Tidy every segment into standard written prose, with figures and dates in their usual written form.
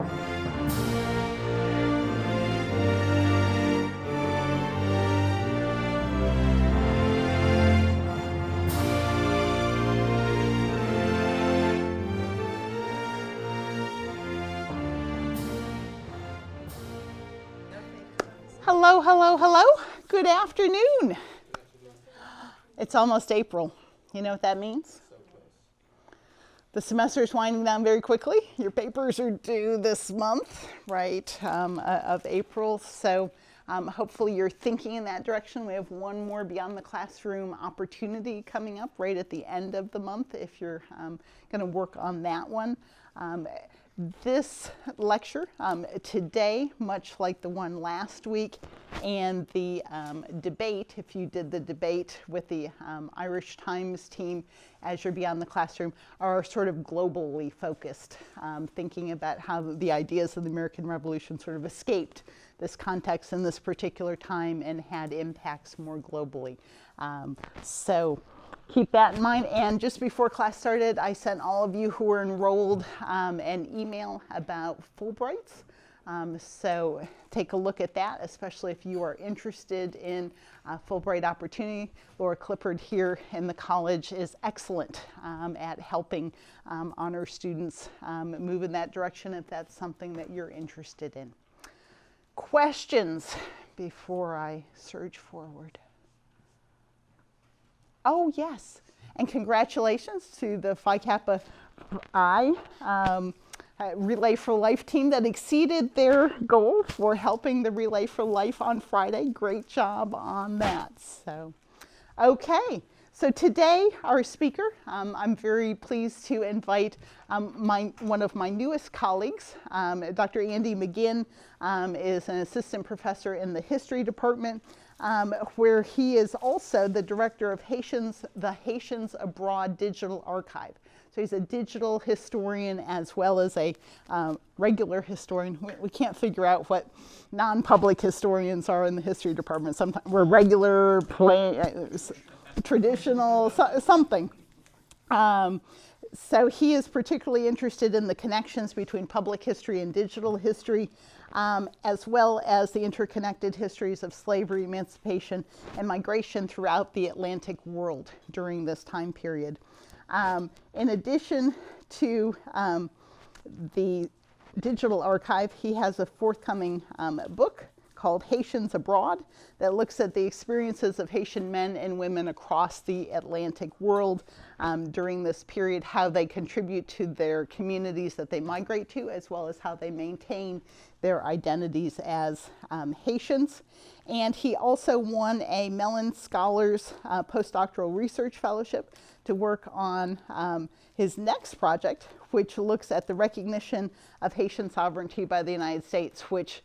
Hello, hello, hello. Good afternoon. It's almost April. You know what that means? The semester is winding down very quickly. Your papers are due this month, right, of April. So hopefully you're thinking in that direction. We have one more Beyond the Classroom opportunity coming up right at the end of the month if you're going to work on that one. This lecture today, much like the one last week, and the debate, if you did the debate with the Irish Times team as you're Beyond the Classroom, are sort of globally focused, thinking about how the ideas of the American Revolution sort of escaped this context in this particular time and had impacts more globally. So keep that in mind. And just before class started, I sent all of you who were enrolled an email about Fulbrights. So take a look at that, especially if you are interested in Fulbright opportunity. Laura Clifford here in the college is excellent at helping honor students move in that direction if that's something that you're interested in. Questions before I surge forward? Oh, yes, and congratulations to the Phi Kappa I Relay for Life team that exceeded their goal for helping the Relay for Life on Friday. Great job on that. So, okay, so today our speaker, I'm very pleased to invite one of my newest colleagues, Dr. Andy Maginn, is an assistant professor in the history department. Where he is also the director of the Haitians Abroad Digital Archive. So he's a digital historian as well as a regular historian. We can't figure out what non-public historians are in the history department. Sometimes we're regular, traditional, something. So he is particularly interested in the connections between public history and digital history, as well as the interconnected histories of slavery, emancipation, and migration throughout the Atlantic world during this time period. In addition to the digital archive, he has a forthcoming book called Haitians Abroad that looks at the experiences of Haitian men and women across the Atlantic world during this period, how they contribute to their communities that they migrate to, as well as how they maintain their identities as Haitians. And he also won a Mellon Scholars Postdoctoral Research Fellowship to work on his next project, which looks at the recognition of Haitian sovereignty by the United States, which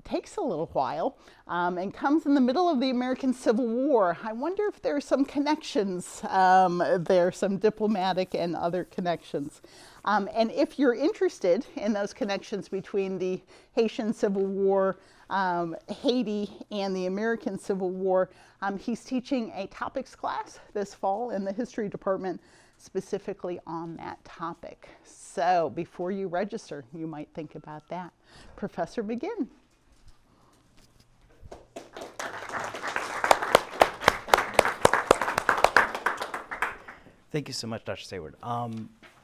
takes a little while and comes in the middle of the American Civil War. I wonder if there are some connections there, some diplomatic and other connections. And if you're interested in those connections between the Haitian Civil War, Haiti, and the American Civil War, he's teaching a topics class this fall in the history department specifically on that topic. So before you register, you might think about that. Professor Maginn. Thank you so much, Dr. Sayward.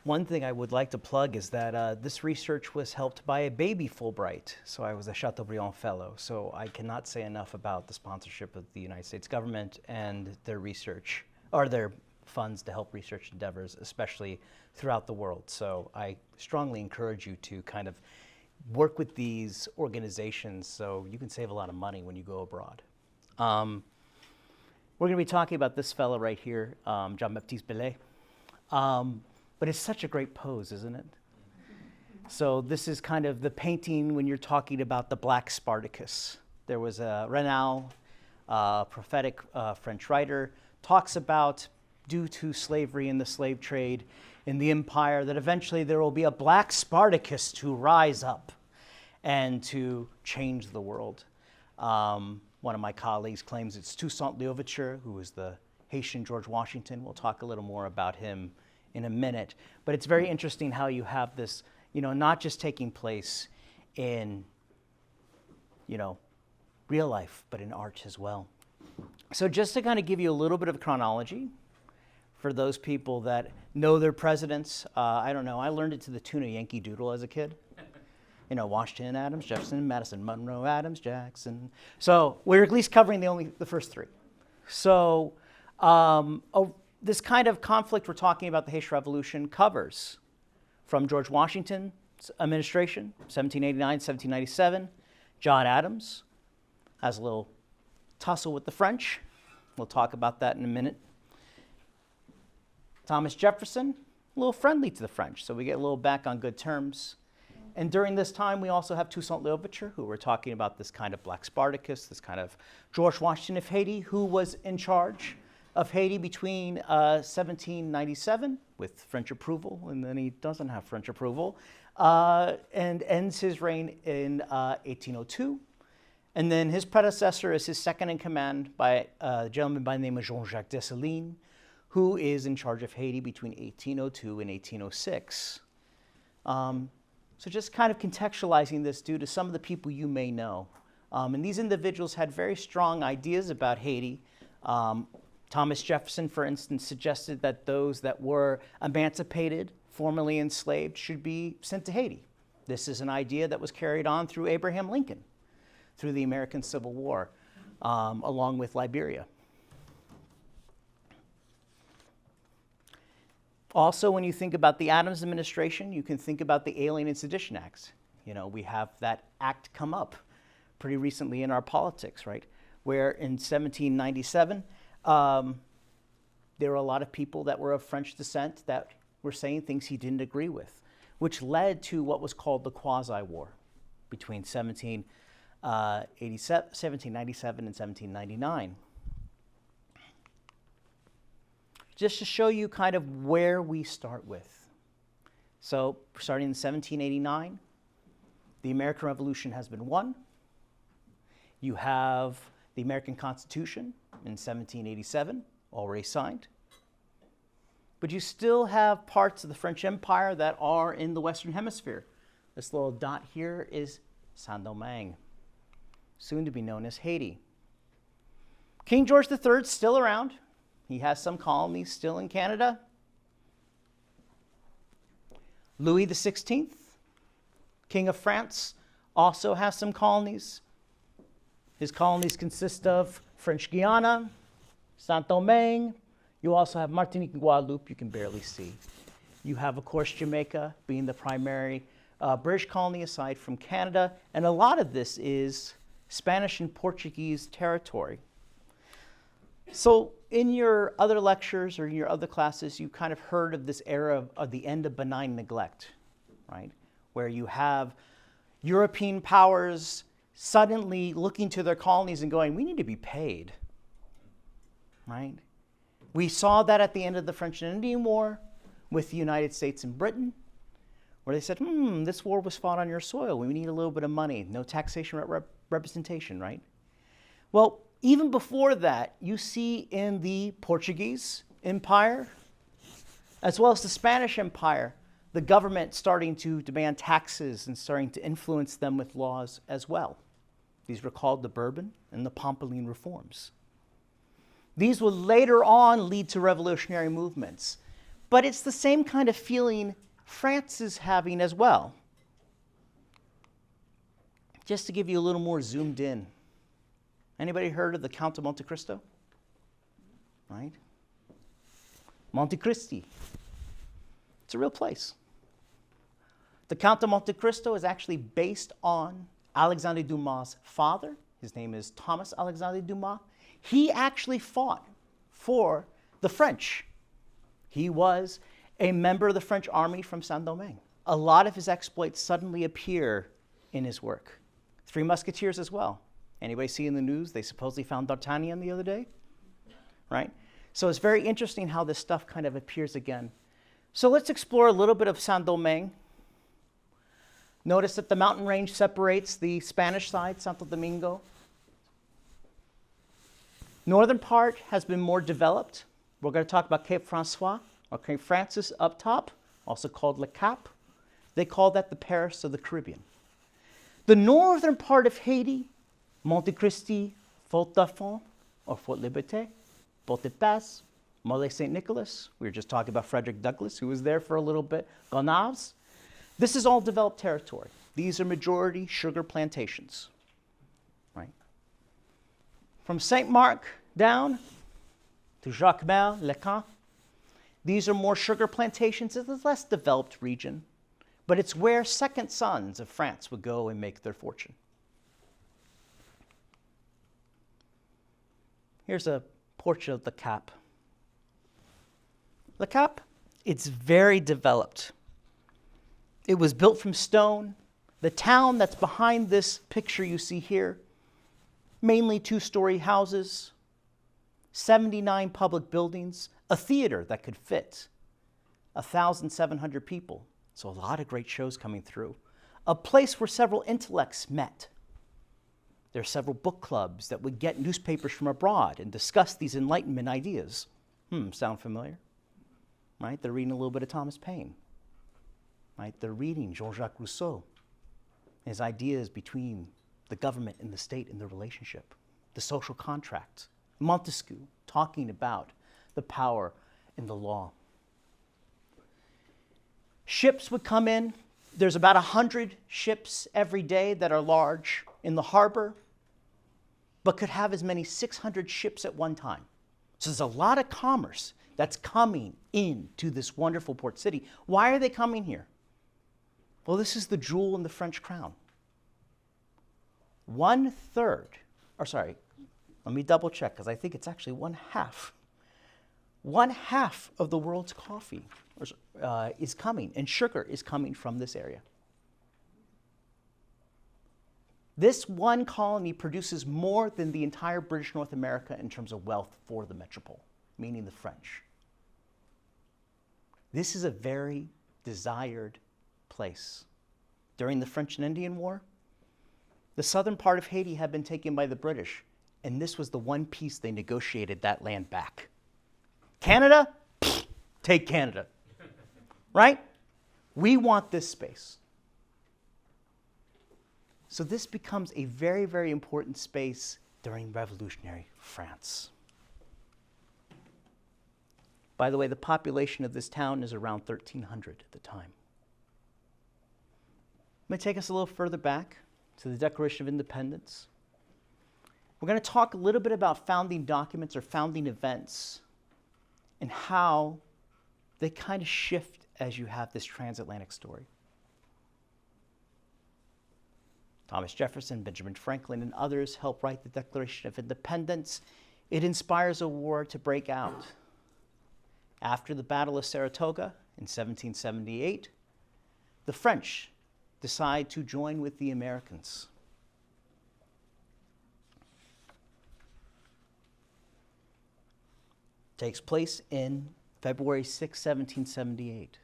One thing I would like to plug is that this research was helped by a baby Fulbright. So I was a Chateaubriand Fellow. So I cannot say enough about the sponsorship of the United States government and their research, or their funds to help research endeavors, especially throughout the world. So I strongly encourage you to kind of work with these organizations so you can save a lot of money when you go abroad. We're going to be talking about this fellow right here, Jean-Baptiste Bellet. But it's such a great pose, isn't it? So this is kind of the painting when you're talking about the Black Spartacus. There was a Renal, prophetic French writer, talks about, due to slavery and the slave trade in the empire, that eventually there will be a Black Spartacus to rise up and to change the world. One of my colleagues claims it's Toussaint Louverture, who was the Haitian George Washington. We'll talk a little more about him in a minute. But it's very interesting how you have this not just taking place in, real life, but in art as well. So just to kind of give you a little bit of chronology for those people that know their presidents, I don't know, I learned it to the tune of Yankee Doodle as a kid. Washington, Adams, Jefferson, Madison, Monroe, Adams, Jackson. So we're at least covering the first three. So this kind of conflict we're talking about, the Haitian Revolution, covers from George Washington's administration, 1789, 1797. John Adams has a little tussle with the French. We'll talk about that in a minute. Thomas Jefferson, a little friendly to the French, so we get a little back on good terms. And during this time, we also have Toussaint Louverture, who we're talking about this kind of Black Spartacus, this kind of George Washington of Haiti, who was in charge of Haiti between 1797 with French approval, and then he doesn't have French approval, and ends his reign in 1802. And then his predecessor is his second in command by a gentleman by the name of Jacques Dessalines, who is in charge of Haiti between 1802 and 1806. So just kind of contextualizing this due to some of the people you may know. And these individuals had very strong ideas about Haiti. Thomas Jefferson, for instance, suggested that those that were emancipated, formerly enslaved, should be sent to Haiti. This is an idea that was carried on through Abraham Lincoln, through the American Civil War, along with Liberia. Also, when you think about the Adams administration, you can think about the Alien and Sedition Acts. We have that act come up pretty recently in our politics, right? Where in 1797, there were a lot of people that were of French descent that were saying things he didn't agree with, which led to what was called the Quasi-War between 1797 and 1799. Just to show you kind of where we start with. So starting in 1789, the American Revolution has been won. You have the American Constitution in 1787, already signed. But you still have parts of the French Empire that are in the Western Hemisphere. This little dot here is Saint-Domingue, soon to be known as Haiti. King George III is still around. He has some colonies still in Canada. Louis XVI, King of France, also has some colonies. His colonies consist of French Guiana, Saint-Domingue. You also have Martinique and Guadeloupe, you can barely see. You have, of course, Jamaica being the primary British colony aside from Canada. And a lot of this is Spanish and Portuguese territory. So in your other lectures or in your other classes, you kind of heard of this era of the end of benign neglect, right? Where you have European powers suddenly looking to their colonies and going, we need to be paid, right? We saw that at the end of the French and Indian War with the United States and Britain, where they said, this war was fought on your soil. We need a little bit of money. No taxation representation, right? Well, even before that, you see in the Portuguese Empire, as well as the Spanish Empire, the government starting to demand taxes and starting to influence them with laws as well. These were called the Bourbon and the Pompiline reforms. These would later on lead to revolutionary movements. But it's the same kind of feeling France is having as well. Just to give you a little more zoomed in. Anybody heard of the Count of Monte Cristo? Right? Monte Cristi. It's a real place. The Count of Monte Cristo is actually based on Alexandre Dumas' father. His name is Thomas Alexandre Dumas. He actually fought for the French. He was a member of the French army from Saint-Domingue. A lot of his exploits suddenly appear in his work. Three Musketeers as well. Anybody see in the news they supposedly found D'Artagnan the other day? Right? So it's very interesting how this stuff kind of appears again. So let's explore a little bit of Saint-Domingue. Notice that the mountain range separates the Spanish side, Santo Domingo. Northern part has been more developed. We're going to talk about Cape Francois or Cape Francis up top, also called Le Cap. They call that the Paris of the Caribbean. The northern part of Haiti, Montecristi, Fort-de-Fond, or Fort Liberté, Port-de-Paix, Mole St. Nicholas. We were just talking about Frederick Douglass, who was there for a little bit. Gonâves. This is all developed territory. These are majority sugar plantations, right? From Saint Marc down to Jacmel, Lecan, these are more sugar plantations. It's a less developed region, but it's where second sons of France would go and make their fortune. Here's a portrait of the Cap. Le Cap, it's very developed. It was built from stone. The town that's behind this picture you see here, mainly two-story houses, 79 public buildings, a theater that could fit 1,700 people. So a lot of great shows coming through. A place where several intellects met. There are several book clubs that would get newspapers from abroad and discuss these Enlightenment ideas. Sound familiar? Right? They're reading a little bit of Thomas Paine. Right? They're reading Jean-Jacques Rousseau, his ideas between the government and the state and their relationship, the social contract. Montesquieu talking about the power in the law. Ships would come in. There's about 100 ships every day that are large in the harbor, but could have as many 600 ships at one time. So there's a lot of commerce that's coming into this wonderful port city. Why are they coming here? Well, this is the jewel in the French crown. 1/3, or sorry, let me double check because I think it's actually 1/2. 1/2 of the world's coffee is coming, and sugar is coming from this area. This one colony produces more than the entire British North America in terms of wealth for the metropole, meaning the French. This is a very desired place. During the French and Indian War, the southern part of Haiti had been taken by the British, and this was the one piece they negotiated that land back. Canada? Take Canada. Right? We want this space. So this becomes a very, very important space during revolutionary France. By the way, the population of this town is around 1,300 at the time. I'm going to take us a little further back to the Declaration of Independence. We're going to talk a little bit about founding documents or founding events and how they kind of shift as you have this transatlantic story. Thomas Jefferson, Benjamin Franklin, and others helped write the Declaration of Independence. It inspires a war to break out. After the Battle of Saratoga in 1778, the French decide to join with the Americans. Takes place in February 6, 1778.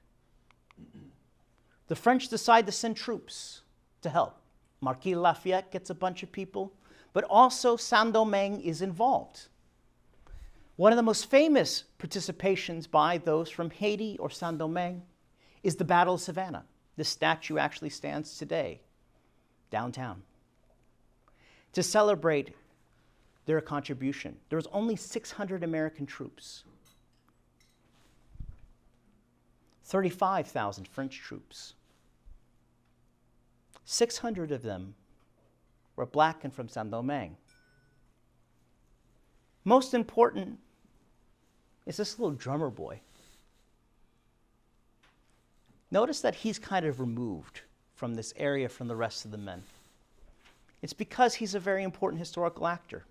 The French decide to send troops to help. Marquis Lafayette gets a bunch of people, but also Saint-Domingue is involved. One of the most famous participations by those from Haiti or Saint-Domingue is the Battle of Savannah. This statue actually stands today downtown to celebrate their contribution. There was only 600 American troops, 35,000 French troops. 600 of them were black and from Saint-Domingue. Most important is this little drummer boy. Notice that he's kind of removed from this area from the rest of the men. It's because he's a very important historical actor.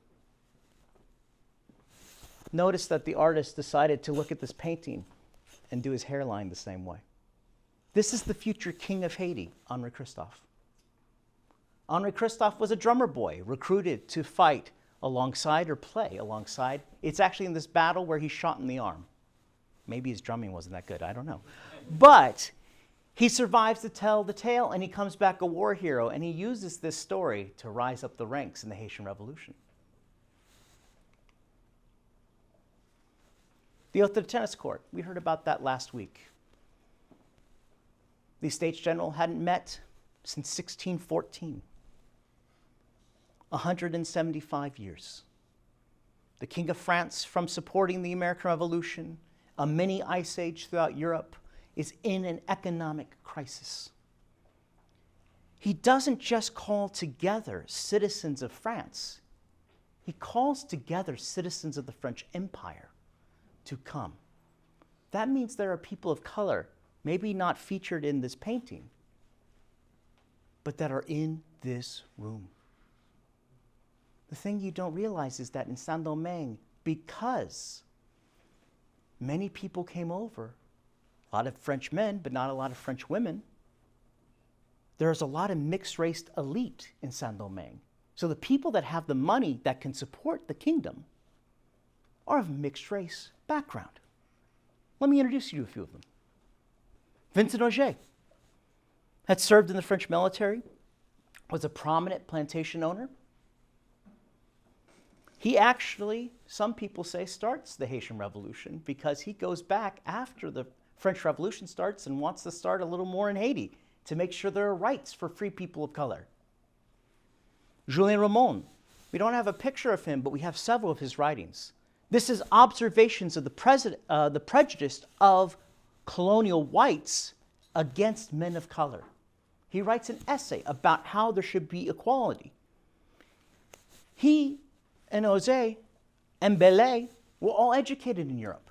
Notice that the artist decided to look at this painting and do his hairline the same way. This is the future king of Haiti, Henri Christophe. Henri Christophe was a drummer boy recruited to fight alongside or play alongside. It's actually in this battle where he's shot in the arm. Maybe his drumming wasn't that good, I don't know. But he survives to tell the tale, and he comes back a war hero, and he uses this story to rise up the ranks in the Haitian Revolution. The oath of the tennis court, we heard about that last week. The States General hadn't met since 1614. 175 years. The King of France, from supporting the American Revolution, a mini ice age throughout Europe, is in an economic crisis. He doesn't just call together citizens of France. He calls together citizens of the French Empire to come. That means there are people of color, maybe not featured in this painting, but that are in this room. The thing you don't realize is that in Saint-Domingue, because many people came over, a lot of French men, but not a lot of French women, there's a lot of mixed-race elite in Saint-Domingue. So the people that have the money that can support the kingdom are of mixed-race background. Let me introduce you to a few of them. Vincent Auger had served in the French military, was a prominent plantation owner. He actually, some people say, starts the Haitian Revolution because he goes back after the French Revolution starts and wants to start a little more in Haiti to make sure there are rights for free people of color. Julien Ramon, we don't have a picture of him, but we have several of his writings. This is observations of the prejudice of colonial whites against men of color. He writes an essay about how there should be equality. He and Auger and Belay were all educated in Europe.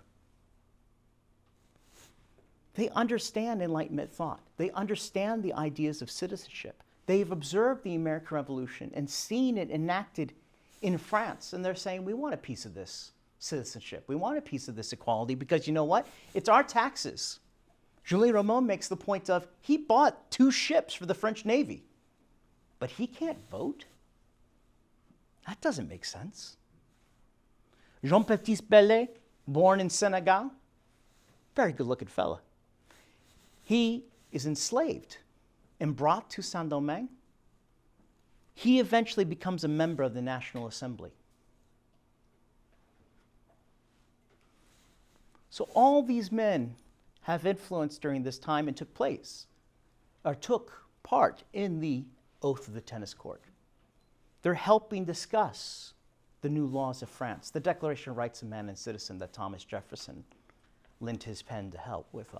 They understand Enlightenment thought. They understand the ideas of citizenship. They've observed the American Revolution and seen it enacted in France, and they're saying, we want a piece of this citizenship. We want a piece of this equality because you know what? It's our taxes. Julien Ramon makes the point of, he bought 2 ships for the French Navy, but he can't vote? That doesn't make sense. Jean-Baptiste Belay, born in Senegal, very good-looking fella. He is enslaved and brought to Saint-Domingue. He eventually becomes a member of the National Assembly. So all these men have influence during this time and took part in the Oath of the Tennis Court. They're helping discuss the new laws of France, the Declaration of Rights of Man and Citizen that Thomas Jefferson lent his pen to help with.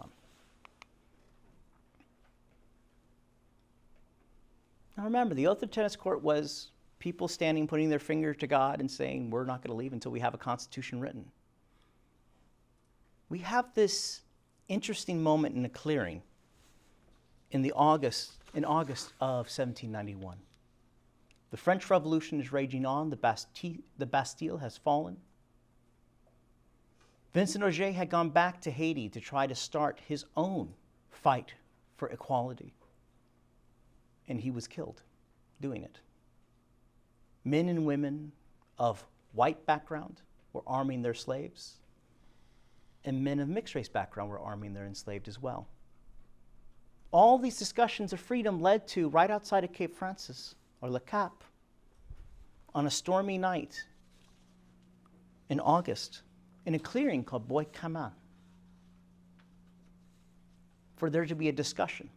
Now remember, the Oath of the Tennis Court was people standing, putting their finger to God and saying, we're not going to leave until we have a constitution written. We have this interesting moment in a clearing in August of 1791. The French Revolution is raging on. The Bastille has fallen. Vincent Auger had gone back to Haiti to try to start his own fight for equality. And he was killed doing it. Men and women of white background were arming their slaves, and men of mixed race background were arming their enslaved as well. All these discussions of freedom led to, right outside of Cape Francis, or Le Cap, on a stormy night in August, in a clearing called Bois Camin, for there to be a discussion.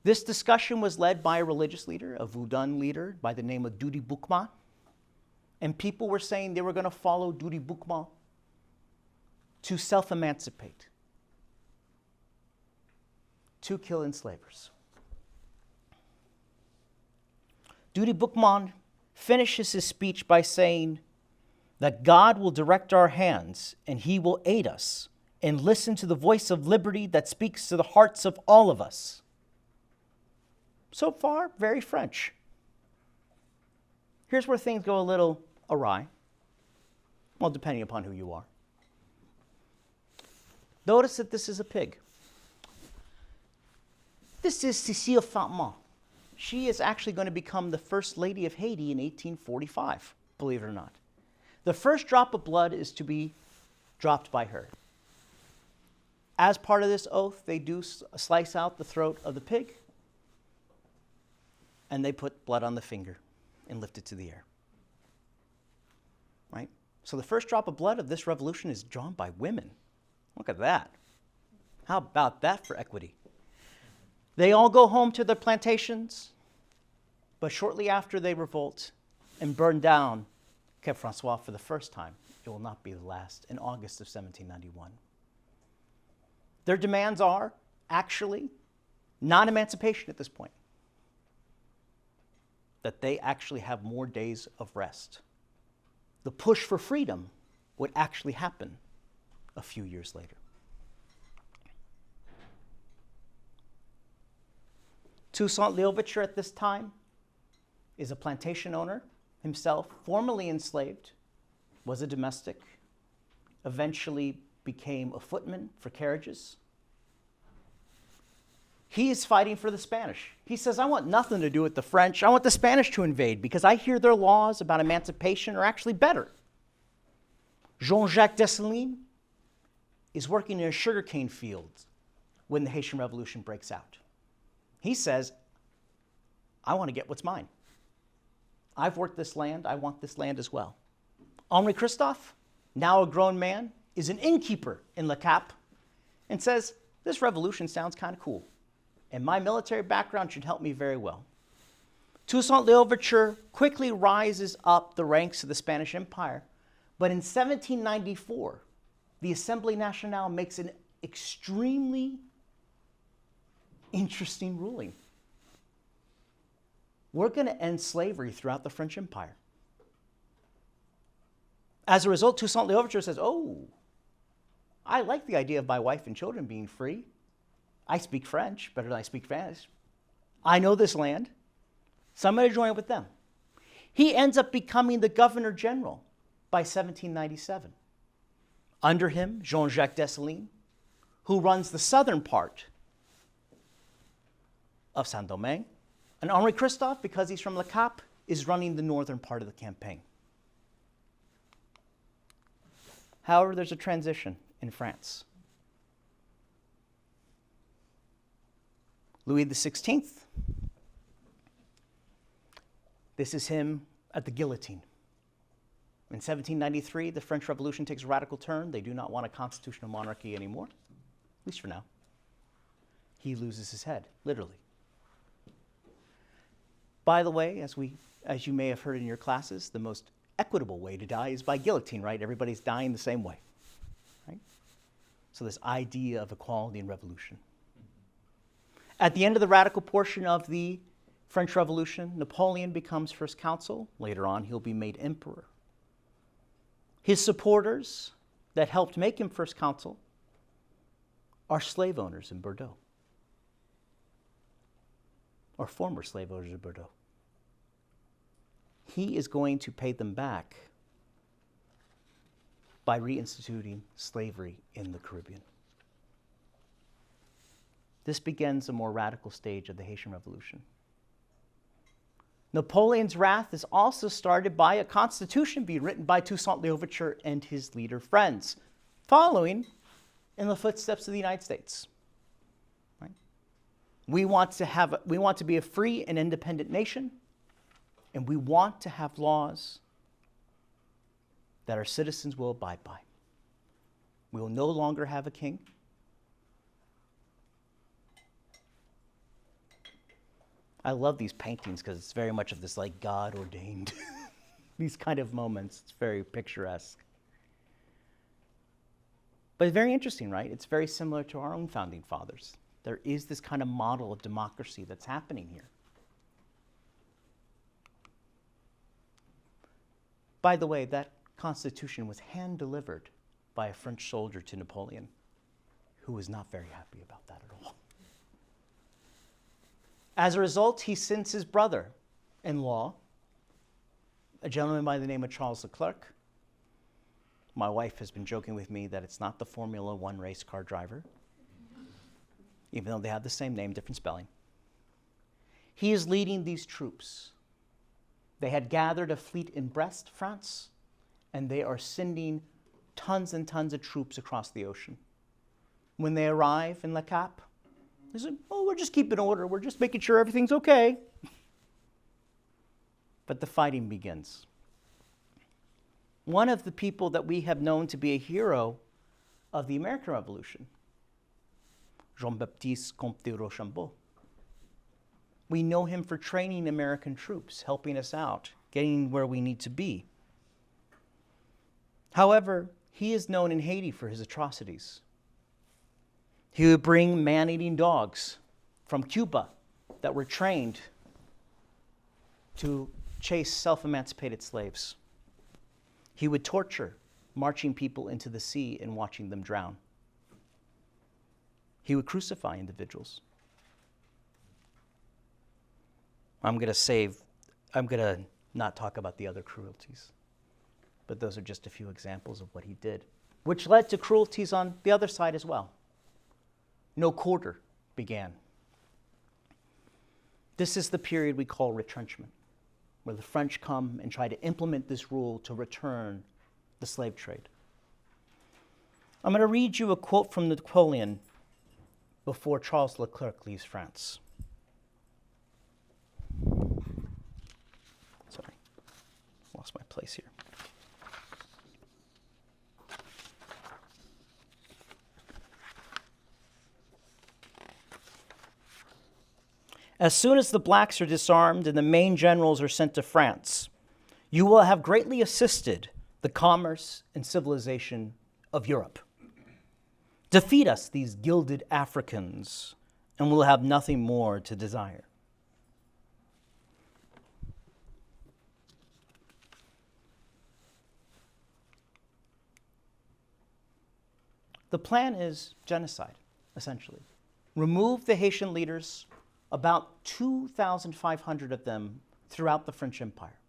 This discussion was led by a religious leader, a Voudun leader by the name of Dudy Boukma, and people were saying they were going to follow Dudy Boukma to self-emancipate, to kill enslavers. Dudy Boukman finishes his speech by saying that God will direct our hands and he will aid us, and listen to the voice of liberty that speaks to the hearts of all of us. So far, very French. Here's where things go a little awry. Well, depending upon who you are. Notice that this is a pig. This is Cécile Fatma. She is actually going to become the first lady of Haiti in 1845, believe it or not. The first drop of blood is to be dropped by her. As part of this oath, they do slice out the throat of the pig, and they put blood on the finger and lift it to the air. Right? So the first drop of blood of this revolution is drawn by women. Look at that. How about that for equity? They all go home to their plantations, but shortly after they revolt and burn down Cape Francois for the first time, it will not be the last, in August of 1791. Their demands are actually non-emancipation at this point, that they actually have more days of rest. The push for freedom would actually happen a few years later. Toussaint Louverture at this time is a plantation owner himself, formerly enslaved, was a domestic, eventually became a footman for carriages. He is fighting for the Spanish. He says, I want nothing to do with the French. I want the Spanish to invade because I hear their laws about emancipation are actually better. Jacques Dessalines is working in a sugarcane field when the Haitian Revolution breaks out. He says, I want to get what's mine. I've worked this land. I want this land as well. Henri Christophe, now a grown man, is an innkeeper in Le Cap and says, this revolution sounds kind of cool, and my military background should help me very well. Toussaint Louverture quickly rises up the ranks of the Spanish Empire, but in 1794, the Assemblée Nationale makes an extremely interesting ruling. We're going to end slavery throughout the French Empire. As a result, Toussaint Louverture says, oh, I like the idea of my wife and children being free. I speak French better than I speak Spanish. I know this land, so I'm going to join with them. He ends up becoming the governor general by 1797. Under him, Jacques Dessalines, who runs the southern part of Saint-Domingue, and Henri Christophe, because he's from Le Cap, is running the northern part of the campaign. However, there's a transition in France. Louis XVI, this is him at the guillotine. In 1793, the French Revolution takes a radical turn. They do not want a constitutional monarchy anymore, at least for now. He loses his head, literally. By the way, as you may have heard in your classes, the most equitable way to die is by guillotine, right? Everybody's dying the same way, right? So this idea of equality and revolution. At the end of the radical portion of the French Revolution, Napoleon becomes first consul. Later on, he'll be made emperor. His supporters that helped make him first consul are slave owners in Bordeaux, or former slave owners in Bordeaux. He is going to pay them back by reinstituting slavery in the Caribbean. This begins a more radical stage of the Haitian Revolution. Napoleon's wrath is also started by a constitution being written by Toussaint Louverture and his leader friends, following in the footsteps of the United States. Right? We want to be a free and independent nation, and we want to have laws that our citizens will abide by. We will no longer have a king. I love these paintings because it's very much of this like God ordained, these kind of moments. It's very picturesque. But it's very interesting, right? It's very similar to our own founding fathers. There is this kind of model of democracy that's happening here. By the way, that Constitution was hand-delivered by a French soldier to Napoleon, who was not very happy about that at all. As a result, he sends his brother-in-law, a gentleman by the name of Charles Leclerc. My wife has been joking with me that it's not the Formula One race car driver, even though they have the same name, different spelling. He is leading these troops. They had gathered a fleet in Brest, France, and they are sending tons and tons of troops across the ocean. When they arrive in Le Cap, they say, oh, we're just keeping order. We're just making sure everything's okay. But the fighting begins. One of the people that we have known to be a hero of the American Revolution Jean-Baptiste Comte de Rochambeau. We know him for training American troops, helping us out, getting where we need to be. However, he is known in Haiti for his atrocities. He would bring man-eating dogs from Cuba that were trained to chase self-emancipated slaves. He would torture marching people into the sea and watching them drown. He would crucify individuals. I'm going to not talk about the other cruelties, but those are just a few examples of what he did, which led to cruelties on the other side as well. No quarter began. This is the period we call retrenchment, where the French come and try to implement this rule to return the slave trade. I'm going to read you a quote from Napoleon before Charles Leclerc leaves France. Sorry, lost my place here. As soon as the blacks are disarmed and the main generals are sent to France, you will have greatly assisted the commerce and civilization of Europe. Defeat us, these gilded Africans, and we'll have nothing more to desire. The plan is genocide, essentially. Remove the Haitian leaders, about 2,500 of them throughout the French Empire.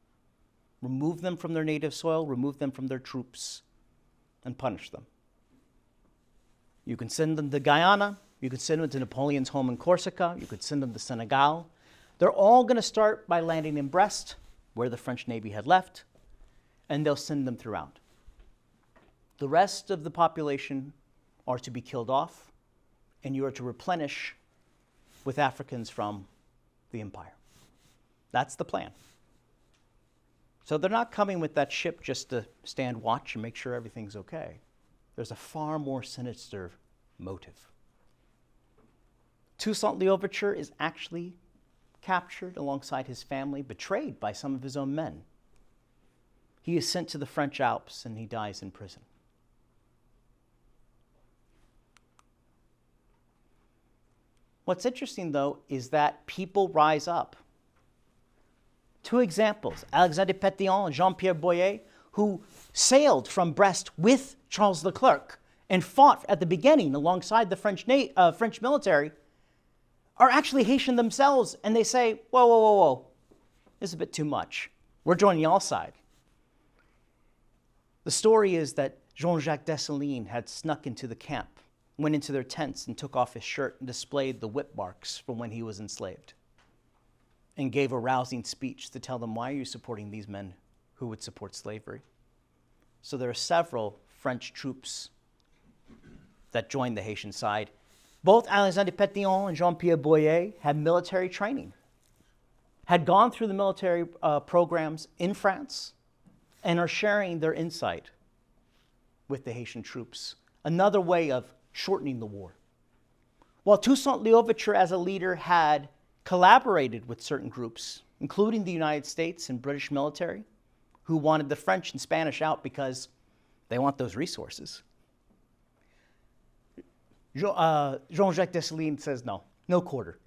Remove them from their native soil, remove them from their troops, and punish them. You can send them to Guyana, you can send them to Napoleon's home in Corsica, you could send them to Senegal. They're all going to start by landing in Brest, where the French Navy had left, and they'll send them throughout. The rest of the population are to be killed off, and you are to replenish with Africans from the empire. That's the plan. So they're not coming with that ship just to stand watch and make sure everything's okay. There's a far more sinister motive. Toussaint Louverture is actually captured alongside his family, betrayed by some of his own men. He is sent to the French Alps and he dies in prison. What's interesting, though, is that people rise up. Two examples, Alexandre Pétion and Jean-Pierre Boyer, who sailed from Brest with Charles Leclerc and fought at the beginning alongside the French military, are actually Haitian themselves, and they say, whoa, whoa, whoa, whoa, this is a bit too much. We're joining y'all's side. The story is that Jean-Jacques Dessalines had snuck into the camp, went into their tents and took off his shirt and displayed the whip marks from when he was enslaved, and gave a rousing speech to tell them, why are you supporting these men who would support slavery? So there are several French troops that joined the Haitian side. Both Alexandre Pétion and Jean-Pierre Boyer had military training, had gone through the military programs in France, and are sharing their insight with the Haitian troops. Another way of shortening the war. While Toussaint Louverture as a leader had collaborated with certain groups, including the United States and British military, who wanted the French and Spanish out because they want those resources. Jean-Jacques Dessalines says no quarter.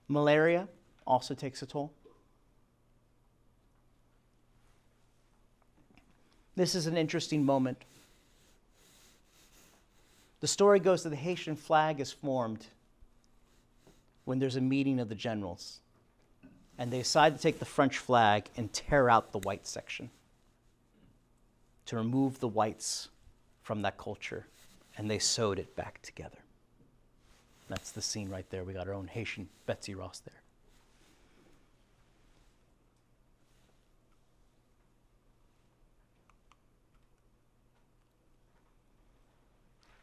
Malaria also takes a toll. This is an interesting moment. The story goes that the Haitian flag is formed when there's a meeting of the generals, and they decide to take the French flag and tear out the white section to remove the whites from that culture, and they sewed it back together. That's the scene right there. We got our own Haitian Betsy Ross there.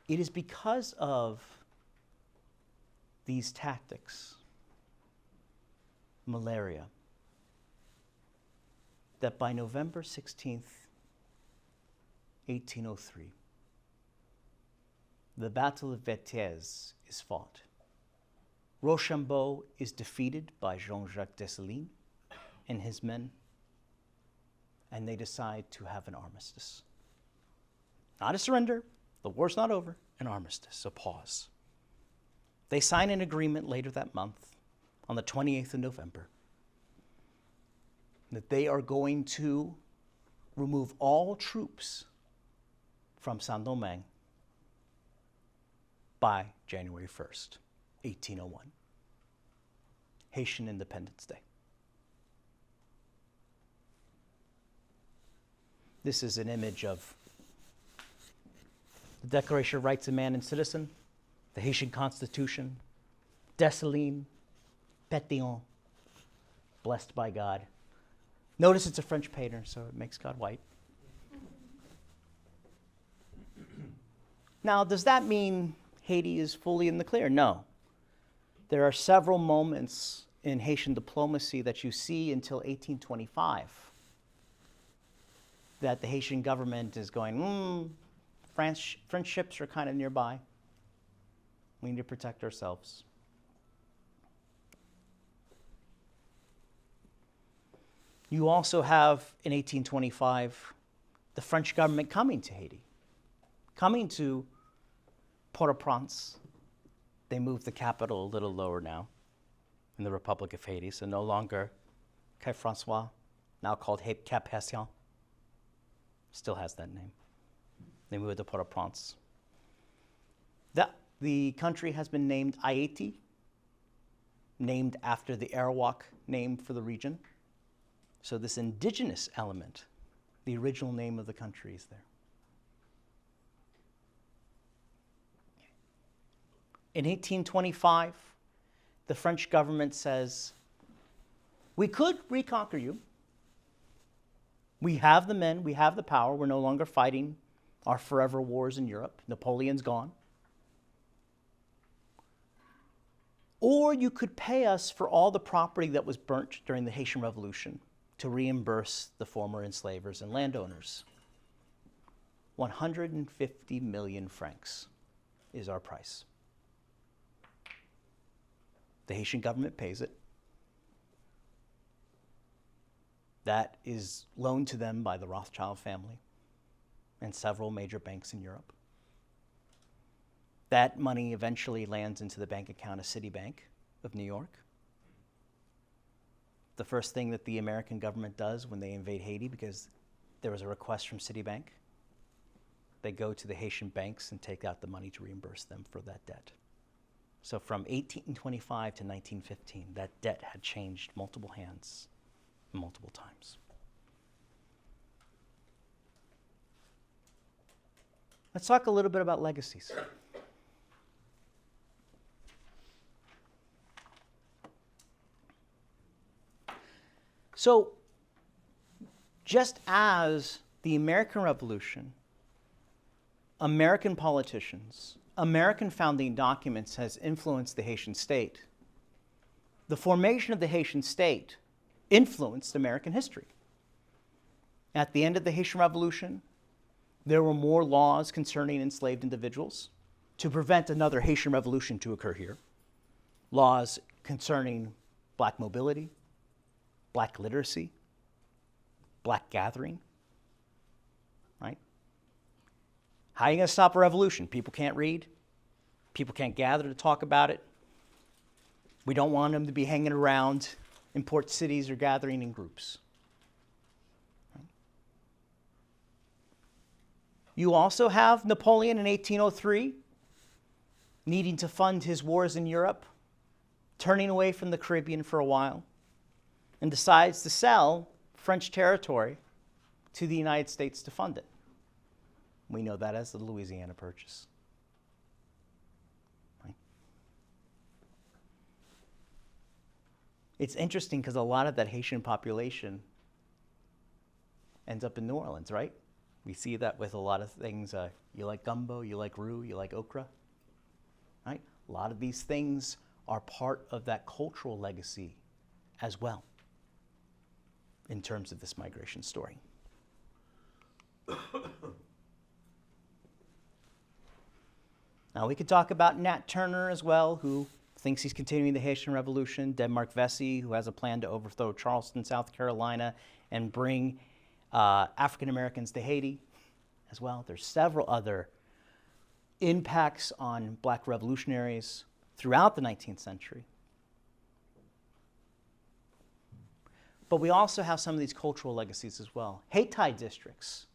It is because of these tactics, malaria, that by November 16th, 1803, the Battle of Véthez is fought. Rochambeau is defeated by Jacques Dessalines and his men, and they decide to have an armistice. Not a surrender, the war's not over, an armistice, a pause. They sign an agreement later that month, on the 28th of November, that they are going to remove all troops from Saint-Domingue by January 1st, 1801, Haitian Independence Day. This is an image of the Declaration of Rights of Man and Citizen, the Haitian Constitution, Dessalines, Pétion, blessed by God. Notice it's a French painter, so it makes God white. Now, does that mean Haiti is fully in the clear? No. There are several moments in Haitian diplomacy that you see until 1825 that the Haitian government is going, French ships are kind of nearby. We need to protect ourselves. You also have, in 1825, the French government coming to Haiti, coming to Port-au-Prince. They moved the capital a little lower now in the Republic of Haiti, so no longer Cap François, now called Cap Haitien. Still has that name. They moved to Port-au-Prince. The country has been named Haiti, named after the Arawak name for the region. So this indigenous element, the original name of the country, is there. In 1825, the French government says, we could reconquer you. We have the men, we have the power. We're no longer fighting our forever wars in Europe. Napoleon's gone. Or you could pay us for all the property that was burnt during the Haitian Revolution to reimburse the former enslavers and landowners. 150 million francs is our price. The Haitian government pays it. That is loaned to them by the Rothschild family and several major banks in Europe. That money eventually lands into the bank account of Citibank of New York. The first thing that the American government does when they invade Haiti, because there was a request from Citibank, they go to the Haitian banks and take out the money to reimburse them for that debt. So from 1825 to 1915, that debt had changed multiple hands multiple times. Let's talk a little bit about legacies. So, just as the American Revolution, American politicians, American founding documents has influenced the Haitian state, the formation of the Haitian state influenced American history. At the end of the Haitian Revolution, there were more laws concerning enslaved individuals to prevent another Haitian Revolution to occur here. Laws concerning black mobility, black literacy, black gathering, right? How are you going to stop a revolution? People can't read. People can't gather to talk about it. We don't want them to be hanging around in port cities or gathering in groups. Right? You also have Napoleon in 1803 needing to fund his wars in Europe, turning away from the Caribbean for a while, and decides to sell French territory to the United States to fund it. We know that as the Louisiana Purchase. Right? It's interesting because a lot of that Haitian population ends up in New Orleans, right? We see that with a lot of things. You like gumbo, you like roux, you like okra, right? A lot of these things are part of that cultural legacy as well in terms of this migration story. Now we could talk about Nat Turner as well, who thinks he's continuing the Haitian Revolution, Denmark Vesey, who has a plan to overthrow Charleston, South Carolina, and bring African Americans to Haiti as well. There's several other impacts on black revolutionaries throughout the 19th century. But we also have some of these cultural legacies as well. Haiti districts,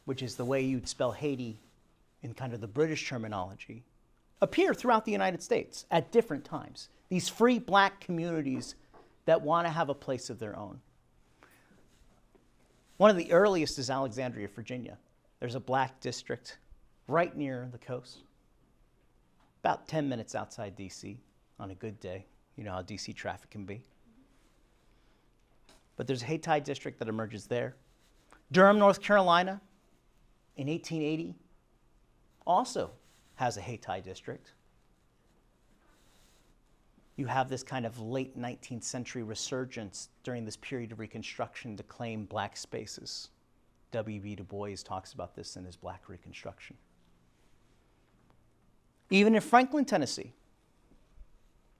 which is the way you'd spell Haiti in kind of the British terminology, appear throughout the United States at different times. These free black communities that want to have a place of their own. One of the earliest is Alexandria, Virginia. There's a black district right near the coast, about 10 minutes outside DC on a good day. You know how DC traffic can be. But there's a Haiti district that emerges there. Durham, North Carolina, in 1880, also has a Haiti district. You have this kind of late 19th century resurgence during this period of Reconstruction to claim black spaces. W.B. Du Bois talks about this in his Black Reconstruction. Even in Franklin, Tennessee,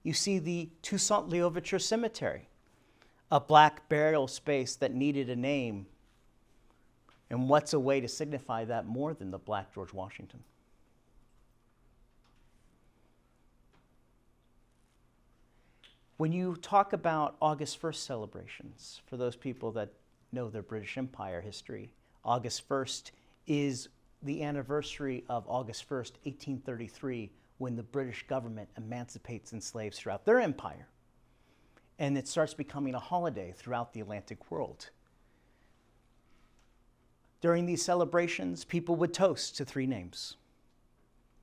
you see the Toussaint Louverture Cemetery, a black burial space that needed a name. And what's a way to signify that more than the black George Washington? When you talk about August 1st celebrations, for those people that know their British Empire history, August 1st is the anniversary of August 1st, 1833, when the British government emancipates enslaved throughout their empire. And it starts becoming a holiday throughout the Atlantic world. During these celebrations, people would toast to three names: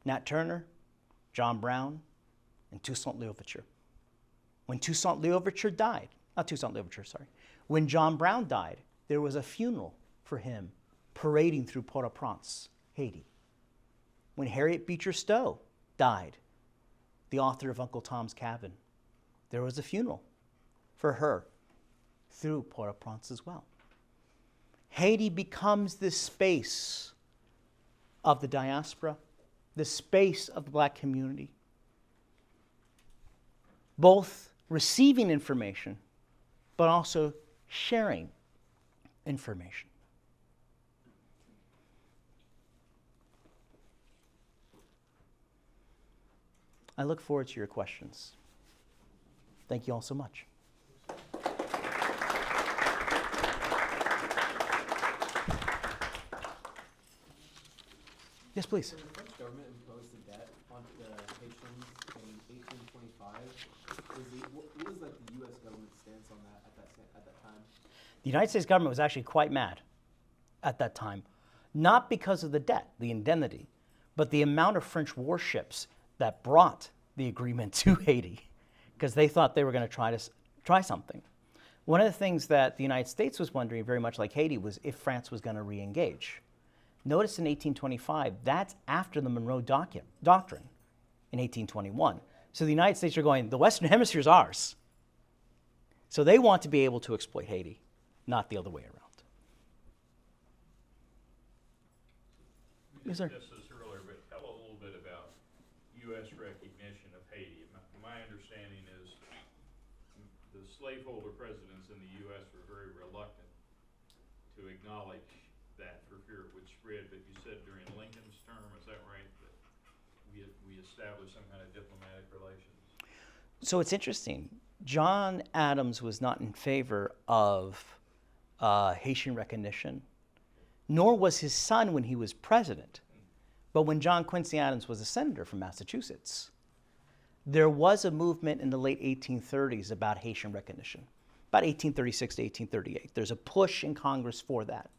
Nat Turner, John Brown, and Toussaint Louverture. When Toussaint Louverture died, when John Brown died, there was a funeral for him parading through Port-au-Prince, Haiti. When Harriet Beecher Stowe died, the author of Uncle Tom's Cabin, there was a funeral for her through Port-au-Prince as well. Haiti becomes this space of the diaspora, the space of the black community, both receiving information, but also sharing information. I look forward to your questions. Thank you all so much. Yes, please. When the French government imposed the debt on the Haitians in 1825, what was like the U.S. government's stance on that at that time? The United States government was actually quite mad at that time, not because of the debt, the indemnity, but the amount of French warships that brought the agreement to Haiti, because they thought they were going to try something. One of the things that the United States was wondering, very much like Haiti, was if France was going to re-engage. Notice in 1825, that's after the Monroe Doctrine in 1821. So the United States are going, the Western Hemisphere is ours. So they want to be able to exploit Haiti, not the other way around. Yes, sir. Just this earlier, but tell a little bit about U.S. recognition of Haiti. My understanding is the slaveholder presidents in the U.S. were very reluctant to acknowledge that for fear it would spread. But you said during Lincoln's term, is that right, that we established some kind of diplomatic relations? So it's interesting. John Adams was not in favor of Haitian recognition, nor was his son when he was president. But when John Quincy Adams was a senator from Massachusetts, there was a movement in the late 1830s about Haitian recognition, about 1836 to 1838. There's a push in Congress for that.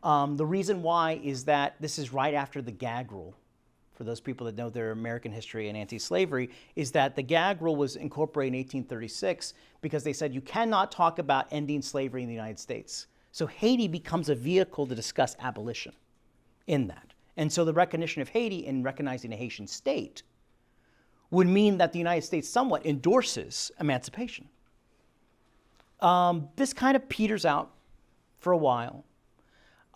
The reason why is that this is right after the gag rule. For those people that know their American history and anti-slavery, is that the gag rule was incorporated in 1836 because they said you cannot talk about ending slavery in the United States. So Haiti becomes a vehicle to discuss abolition in that. And so the recognition of Haiti and recognizing a Haitian state would mean that the United States somewhat endorses emancipation. This kind of peters out for a while.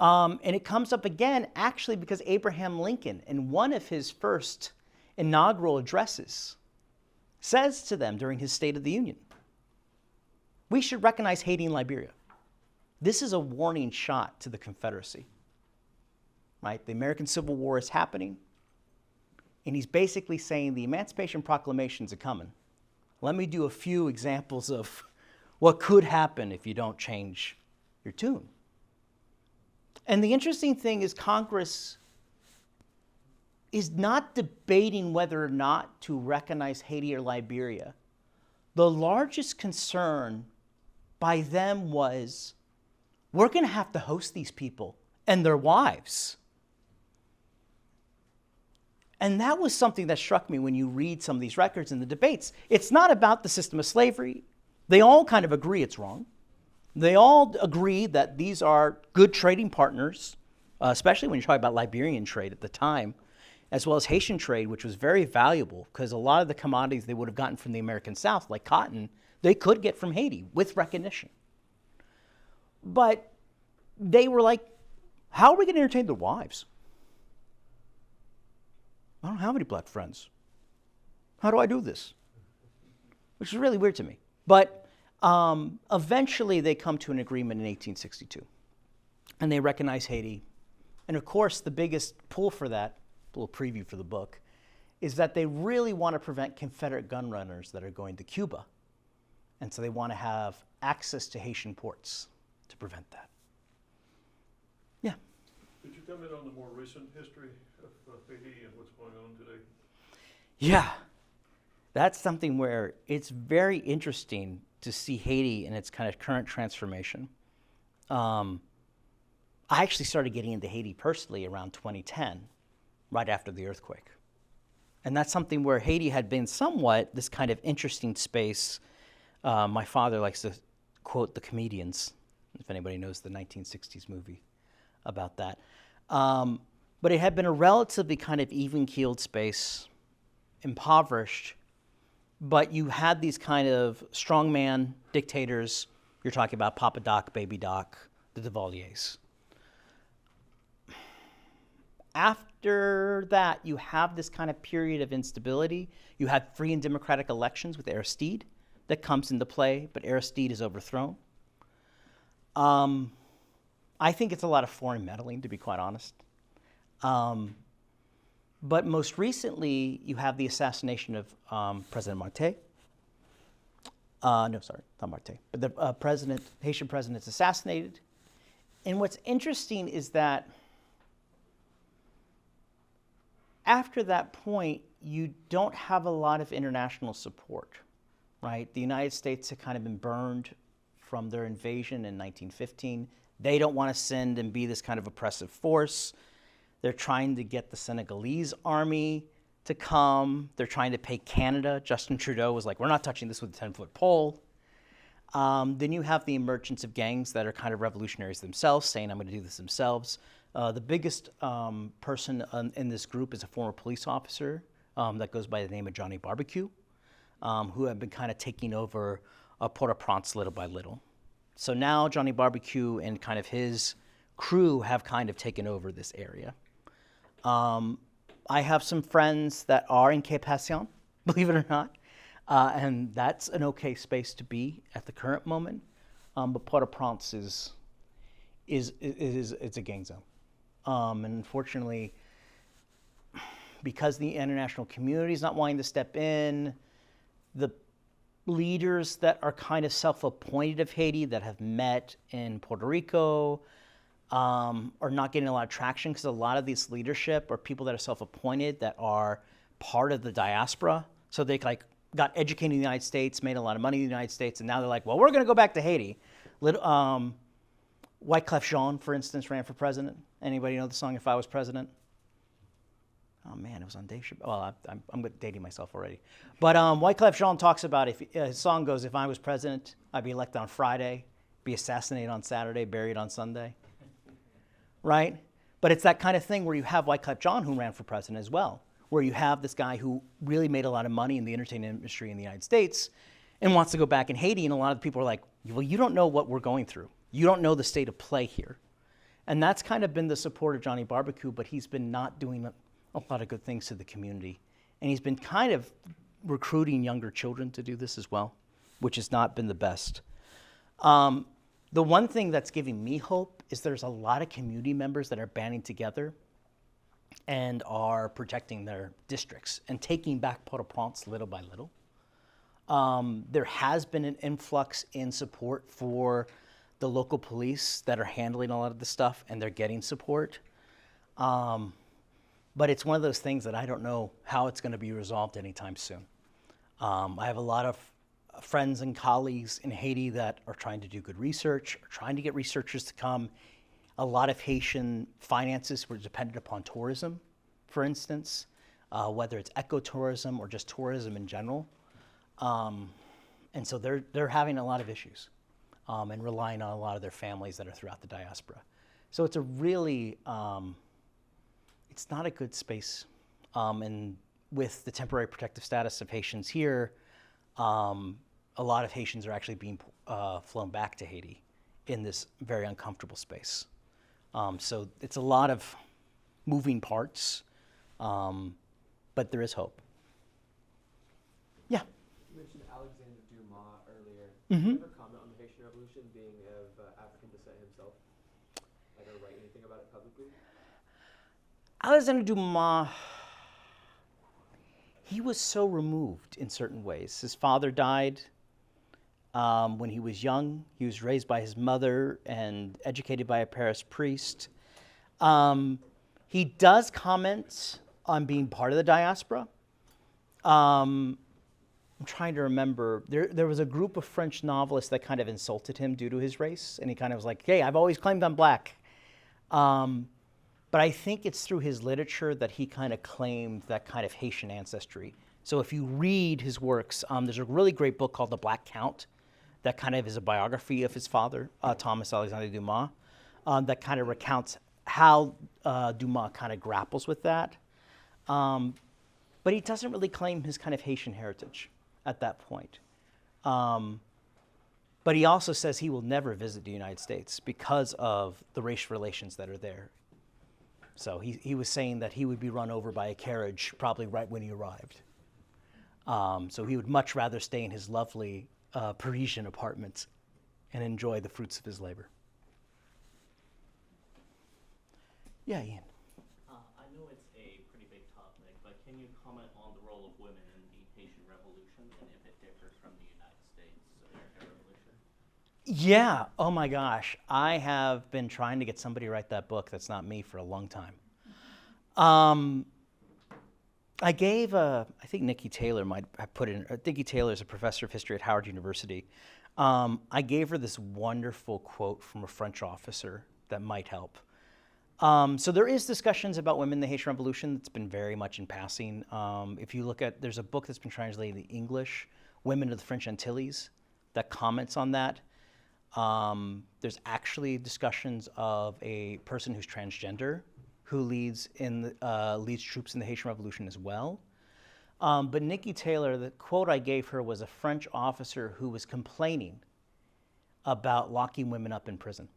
And it comes up again, actually, because Abraham Lincoln, in one of his first inaugural addresses, says to them during his State of the Union, we should recognize Haiti and Liberia. This is a warning shot to the Confederacy, right? The American Civil War is happening, and he's basically saying the Emancipation Proclamation's a coming. Let me do a few examples of what could happen if you don't change your tune. And the interesting thing is Congress is not debating whether or not to recognize Haiti or Liberia. The largest concern by them was, we're going to have to host these people and their wives. And that was something that struck me when you read some of these records and the debates. It's not about the system of slavery. They all kind of agree it's wrong. They all agree that these are good trading partners, especially when you're talking about Liberian trade at the time, as well as Haitian trade, which was very valuable because a lot of the commodities they would have gotten from the American South, like cotton, they could get from Haiti with recognition. But they were like, how are we going to entertain their wives? I don't have any black friends. How do I do this? Which is really weird to me. But eventually they come to an agreement in 1862. And they recognize Haiti. And of course, the biggest pull for that, a little preview for the book, is that they really want to prevent Confederate gun runners that are going to Cuba. And so they want to have access to Haitian ports to prevent that. Yeah. Could you comment on the more recent history of Haiti and what's going on today? Yeah. That's something where it's very interesting to see Haiti in its kind of current transformation. I actually started getting into Haiti personally around 2010, right after the earthquake. And that's something where Haiti had been somewhat this kind of interesting space. My father likes to quote The Comedians, if anybody knows the 1960s movie about that. But it had been a relatively kind of even-keeled space, impoverished, but you had these kind of strongman dictators. You're talking about Papa Doc, Baby Doc, the Duvaliers. After that, you have this kind of period of instability. You had free and democratic elections with Aristide that comes into play, but Aristide is overthrown. I think it's a lot of foreign meddling, to be quite honest. But most recently, you have the assassination of President Marté. No, sorry, not Marté, but the Haitian president's assassinated. And what's interesting is that after that point, you don't have a lot of international support, right? The United States had kind of been burned from their invasion in 1915. They don't want to send and be this kind of oppressive force. They're trying to get the Senegalese army to come. They're trying to pay Canada. Justin Trudeau was like, we're not touching this with a 10-foot pole. Then you have the emergence of gangs that are kind of revolutionaries themselves, saying, I'm going to do this themselves. The biggest person in this group is a former police officer that goes by the name of Johnny Barbecue, who have been kind of taking over Port-au-Prince little by little. So now Johnny Barbecue and kind of his crew have kind of taken over this area. I have some friends that are in Cape Haitian, believe it or not, and that's an okay space to be at the current moment. But Port-au-Prince it's a gang zone. And unfortunately, because the international community is not wanting to step in, the leaders that are kind of self-appointed of Haiti that have met in Puerto Rico are not getting a lot of traction because a lot of these leadership are people that are self-appointed that are part of the diaspora. So they like got educated in the United States, made a lot of money in the United States, and now they're like, well, we're going to go back to Haiti. Wyclef Jean, for instance, ran for president. Anybody know the song "If I Was President"? Oh man, it was on Dave Chappelle. Well, I'm dating myself already. But Wyclef Jean talks about his song goes, "If I was president, I'd be elected on Friday, be assassinated on Saturday, buried on Sunday." Right? But it's that kind of thing where you have Wyclef Jean who ran for president as well, where you have this guy who really made a lot of money in the entertainment industry in the United States and wants to go back in Haiti, and a lot of people are like, well, you don't know what we're going through. You don't know the state of play here. And that's kind of been the support of Johnny Barbecue, but he's been not doing a lot of good things to the community. And he's been kind of recruiting younger children to do this as well, which has not been the best. The one thing that's giving me hope is there's a lot of community members that are banding together and are protecting their districts and taking back Port-au-Prince little by little. There has been an influx in support for the local police that are handling a lot of the stuff, and they're getting support. But it's one of those things that I don't know how it's going to be resolved anytime soon. I have a lot of friends and colleagues in Haiti that are trying to do good research, are trying to get researchers to come. A lot of Haitian finances were dependent upon tourism, for instance, whether it's ecotourism or just tourism in general. And so they're having a lot of issues and relying on a lot of their families that are throughout the diaspora. So it's a really, it's not a good space. And with the temporary protective status of Haitians here, a lot of Haitians are actually being flown back to Haiti in this very uncomfortable space. So it's a lot of moving parts, but there is hope. Yeah. You mentioned Alexander Dumas earlier. Mm-hmm. Did you ever comment on the Haitian Revolution being of African descent himself? Like, or write anything about it publicly? Alexander Dumas, he was so removed in certain ways. His father died when he was young. He was raised by his mother and educated by a Paris priest. He does comment on being part of the diaspora. I'm trying to remember. There was a group of French novelists that kind of insulted him due to his race, and he kind of was like, hey, I've always claimed I'm black. But I think it's through his literature that he kind of claimed that kind of Haitian ancestry. So if you read his works, there's a really great book called The Black Count that kind of is a biography of his father, Thomas Alexander Dumas, that kind of recounts how Dumas kind of grapples with that. But he doesn't really claim his kind of Haitian heritage at that point. But he also says he will never visit the United States because of the racial relations that are there. So he was saying that he would be run over by a carriage probably right when he arrived. So he would much rather stay in his lovely Parisian apartment and enjoy the fruits of his labor. Yeah, Ian. I know it's a pretty big topic, but can you comment on the role of women in the Haitian Revolution and if it differs from the United States American Revolution? Yeah, oh my gosh. I have been trying to get somebody to write that book that's not me for a long time. I gave, I think Nikki Taylor might have put in, Nikki Taylor is a professor of history at Howard University. I gave her this wonderful quote from a French officer that might help. So there is discussions about women in the Haitian Revolution that's been very much in passing. If you look at, there's a book that's been translated into English, Women of the French Antilles, that comments on that. There's actually discussions of a person who's transgender who leads troops in the Haitian Revolution as well. But Nikki Taylor, the quote I gave her was a French officer who was complaining about locking women up in prison.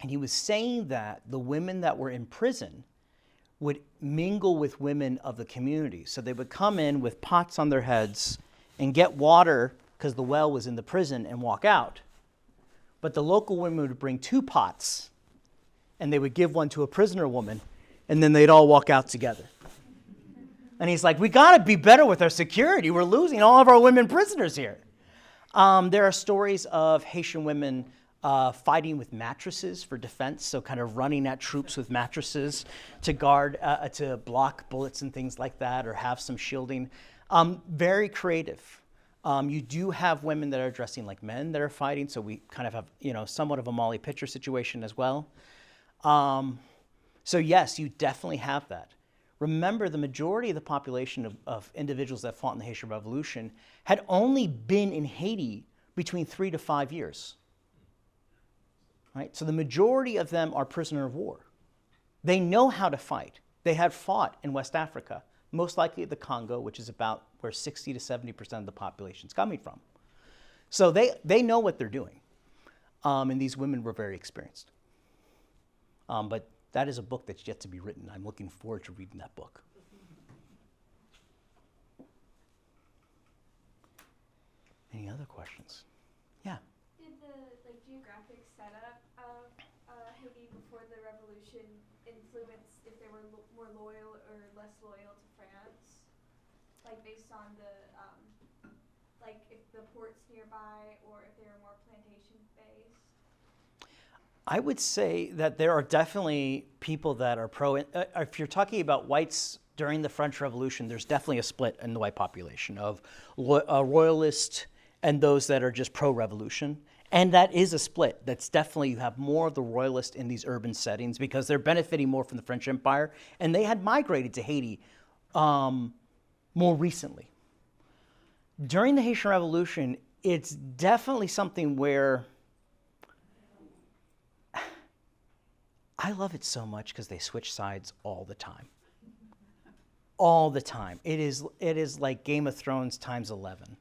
And he was saying that the women that were in prison would mingle with women of the community. So they would come in with pots on their heads and get water because the well was in the prison and walk out. But the local women would bring 2 pots and they would give one to a prisoner woman and then they'd all walk out together. And he's like, we got to be better with our security. We're losing all of our women prisoners here. There are stories of Haitian women fighting with mattresses for defense, so kind of running at troops with mattresses to guard, to block bullets and things like that, or have some shielding. Very creative. You do have women that are dressing like men that are fighting, so we kind of have, somewhat of a Molly Pitcher situation as well. So yes, you definitely have that. Remember, the majority of the population of individuals that fought in the Haitian Revolution had only been in Haiti between 3 to 5 years. Right? So the majority of them are prisoner of war. They know how to fight. They had fought in West Africa, most likely the Congo, which is about where 60 to 70% of the population is coming from. So they know what they're doing. And these women were very experienced. But that is a book that's yet to be written. I'm looking forward to reading that book. Any other questions? Yeah. Did the geographic setup of Haiti before the revolution influence if they were more loyal or less loyal to France? Based on the if the ports nearby or if they were more plantation based? I would say that there are definitely people that are pro. If you're talking about whites during the French Revolution, there's definitely a split in the white population of royalists and those that are just pro-revolution. And that is a split. That's definitely, you have more of the royalists in these urban settings because they're benefiting more from the French Empire. And they had migrated to Haiti more recently. During the Haitian Revolution, it's definitely something where I love it so much because they switch sides all the time. All the time. It is like Game of Thrones times 11.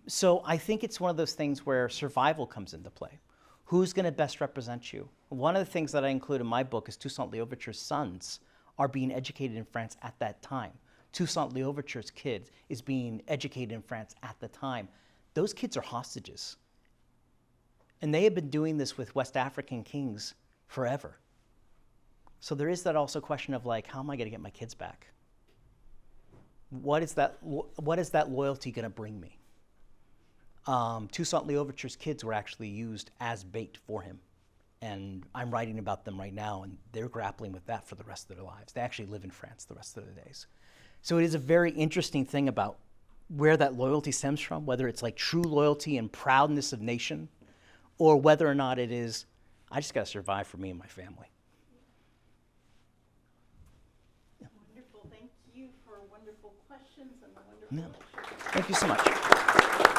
So I think it's one of those things where survival comes into play. Who's going to best represent you? One of the things that I include in my book is Toussaint Louverture's sons are being educated in France at that time. Toussaint Louverture's kid is being educated in France at the time. Those kids are hostages. And they have been doing this with West African kings forever. So there is that also question of how am I going to get my kids back? What is that loyalty going to bring me? Toussaint Louverture's kids were actually used as bait for him. And I'm writing about them right now, and they're grappling with that for the rest of their lives. They actually live in France the rest of their days. So it is a very interesting thing about where that loyalty stems from, whether it's true loyalty and proudness of nation, or whether or not it is, I just got to survive for me and my family. Wonderful. Thank you for wonderful questions and a wonderful lecture. Thank you so much.